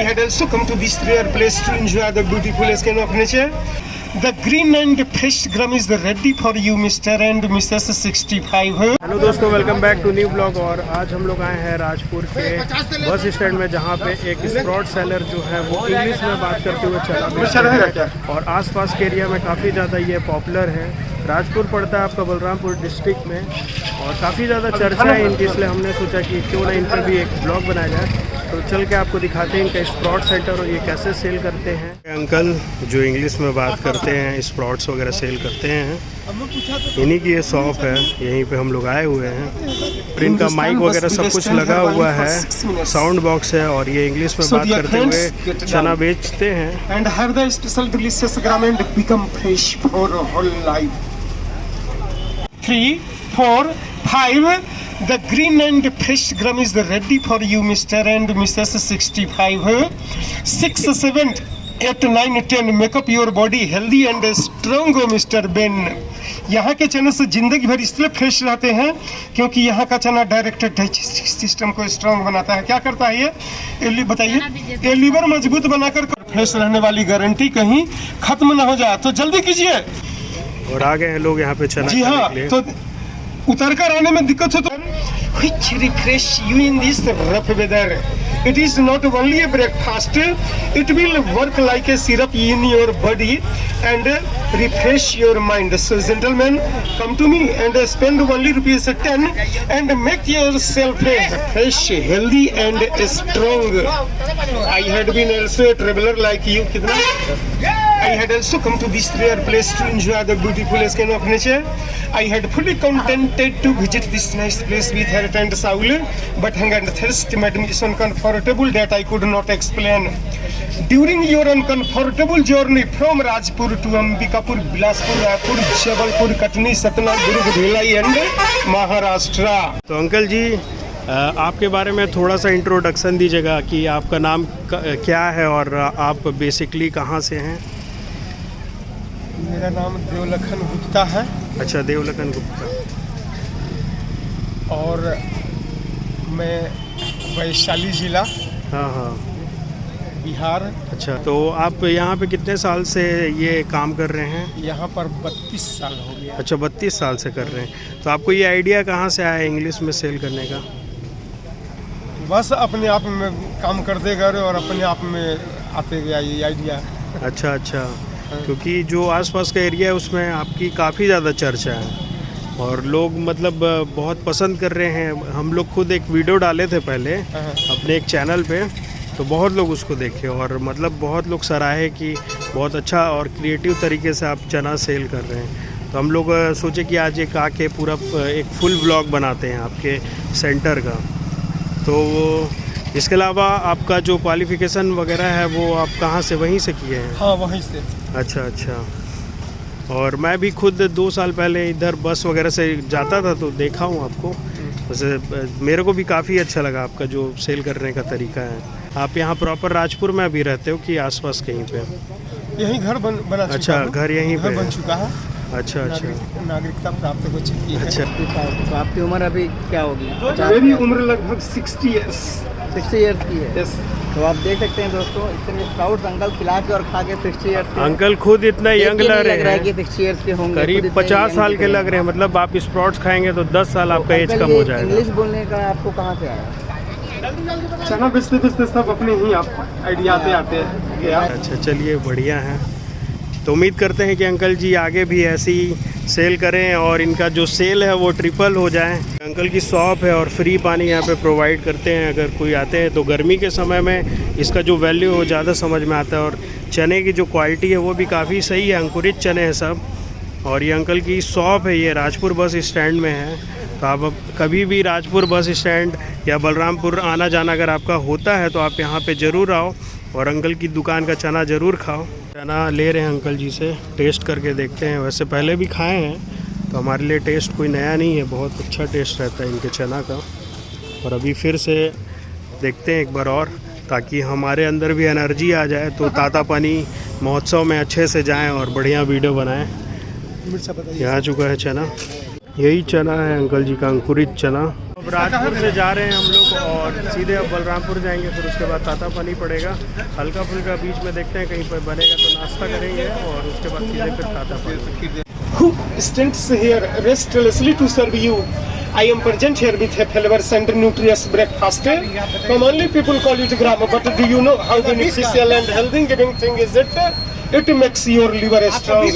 had also come to this rare place to enjoy the beautiful skin of nature. The green and fresh gram is ready for you, Mr. and Mrs. 65. Hello दोस्तों, welcome back to new blog. और आज हम लोग आए हैं राजपुर के bus stand में, जहाँ पे एक स्प्रॉट सेलर जो है वो इंग्लिश में बात करते हुए चला और आसपास के एरिया में काफ़ी ज़्यादा ये पॉपुलर है। राजपुर पड़ता है आपका बलरामपुर डिस्ट्रिक्ट में और काफ़ी ज़्यादा चर्चा है इनकी, इसलिए हमने सोचा कि क्यों ना इन पर भी एक ब्लॉग बनाया जाए। तो चल के आपको दिखाते हैं इनका स्प्रॉट सेंटर और ये कैसे सेल करते हैं। अंकल जो इंग्लिश में बात करते हैं, स्प्रॉट्स वगैरह सेल करते हैं, इन्हीं की ये शॉप है। यहीं पे हम लोग आए हुए हैं। इनका माइक वगैरह सब कुछ लगा हुआ है, साउंड बॉक्स है और ये इंग्लिश में बात करते हुए चना बेचते हैं। And have the special delicious gram and become fresh for whole life. 3, 4, 5. The green and fresh gram is ready for you, Mr. and Mrs. 65. 6, 7, 8, 9, 10. Make up your body healthy and strong, Mr. Ben. यहाँ के चने से जिंदगी भर इसलिए fresh रहते हैं क्योंकि यहाँ का चना डायरेक्ट डाइजेस्टिव सिस्टम को स्ट्रांग बनाता है। क्या करता है ये बताइए? ये लीवर मजबूत बनाकर फ्रेश रहने वाली गारंटी कहीं खत्म ना हो जाए, तो जल्दी कीजिए। और आ गए हैं लोग यहाँ पे चना। जी हाँ, तो उतर कर आने में दिक्कत हो तो which refresh you in this rough weather. It is not only a breakfast, it will work like a syrup in your body and refresh your mind. So gentlemen, come to me and spend only ₹10 and make yourself fresh, healthy and strong. I had been also a traveler like you. I had also come to this rare place to enjoy the beautiful skin of nature. I had fully contented to visit this nice place with heart and soul, but hunger and thirst made me so uncomfortable that I could not explain. During your uncomfortable journey from Rajpur to Ambikapur, Bilaspur, Raipur, Jabalpur, Katni, Satna, Durg, Bhilai and Maharashtra. तो uncle जी, आपके बारे में थोड़ा सा introduction दीजिएगा कि आपका नाम क्या है और आप बेसिकली कहाँ से हैं? मेरा नाम देवलखन गुप्ता है। अच्छा, देवलखन गुप्ता। और मैं वैशाली ज़िला, हाँ, बिहार। अच्छा, तो आप यहाँ पे कितने साल से ये काम कर रहे हैं? यहाँ पर 32 साल हो गया। अच्छा, 32 साल से कर रहे हैं। तो आपको ये आइडिया कहाँ से आया इंग्लिश में सेल करने का? बस अपने आप में काम करते गए और अपने आप में आते गया ये आइडिया। अच्छा, क्योंकि जो आसपास का एरिया है उसमें आपकी काफ़ी ज़्यादा चर्चा है और लोग मतलब बहुत पसंद कर रहे हैं। हम लोग खुद एक वीडियो डाले थे पहले अपने एक चैनल पे, तो बहुत लोग उसको देखे और मतलब बहुत लोग सराहे कि बहुत अच्छा और क्रिएटिव तरीके से आप चना सेल कर रहे हैं। तो हम लोग सोचे कि आज एक आके पूरा एक फुल व्लॉग बनाते हैं आपके सेंटर का। तो इसके अलावा आपका जो क्वालिफ़िकेशन वगैरह है वो आप कहाँ से, वहीं से किए हैं? हाँ, वहीं से। अच्छा। और मैं भी खुद 2 साल पहले इधर बस वगैरह से जाता था तो देखा हूँ आपको। वैसे मेरे को भी काफ़ी अच्छा लगा आपका जो सेल करने का तरीका है। आप यहाँ प्रॉपर राजपुर में अभी रहते हो कि आसपास कहीं पे? यहीं घर बना। अच्छा, घर यहीं पे बन चुका है। अच्छा, नागरिकता प्राप्त हो चुकी है। अच्छा, तो आपकी उम्र अभी क्या होगी? मेरी उम्र लगभग 60 ईयर्स की है। यस। तो आप देख सकते हैं दोस्तों, इतने स्प्राउट्स अंकल खिला के और खा के 60 ईयर्स के। अंकल खुद इतना यंग लग रहे हैं कि 60 ईयर्स के होंगे, करीब 50 साल के लग रहे हैं। मतलब आप स्प्राउट्स खाएंगे तो 10 साल आपका एज कम हो जाएगा। इंग्लिश बोलने का आपको कहाँ से आया? चना बेचते सब अपने ही आप आइडिया आते हैं। अच्छा, चलिए बढ़िया है। तो उम्मीद करते हैं कि अंकल जी आगे भी ऐसी सेल करें और इनका जो सेल है वो ट्रिपल हो जाए। अंकल की शॉप है और फ्री पानी यहाँ पे प्रोवाइड करते हैं। अगर कोई आते हैं तो गर्मी के समय में इसका जो वैल्यू है वो ज़्यादा समझ में आता है। और चने की जो क्वालिटी है वो भी काफ़ी सही है, अंकुरित चने हैं सब। और ये अंकल की शॉप है, ये राजपुर बस स्टैंड में है। तो आप कभी भी राजपुर बस स्टैंड या बलरामपुर आना जाना अगर आपका होता है तो आप यहाँ पे ज़रूर आओ और अंकल की दुकान का चना ज़रूर खाओ। चना ले रहे हैं अंकल जी से, टेस्ट करके देखते हैं। वैसे पहले भी खाए हैं तो हमारे लिए टेस्ट कोई नया नहीं है, बहुत अच्छा टेस्ट रहता है इनके चना का। और अभी फिर से देखते हैं एक बार और, ताकि हमारे अंदर भी एनर्जी आ जाए तो तातापानी महोत्सव में अच्छे से जाएं और बढ़िया वीडियो बनाएं। यहाँ चुका है चना, यही चना है अंकल जी का अंकुरित चना। अब राजपुर से जा रहे हैं हम लोग और सीधे अब बलरामपुर जाएंगे, फिर उसके बाद तातापानी पड़ेगा। हल्का फुल्का बीच में देखते हैं, कहीं पर बनेगा तो नाश्ता करेंगे और उसके बाद सीधे फिर Tatapani. Who stands here restlessly to serve you? I am present here with a flavors and nutritious breakfast. Commonly people call it gram, but do you know how beneficial and healthy giving thing is it? It makes your liver strong.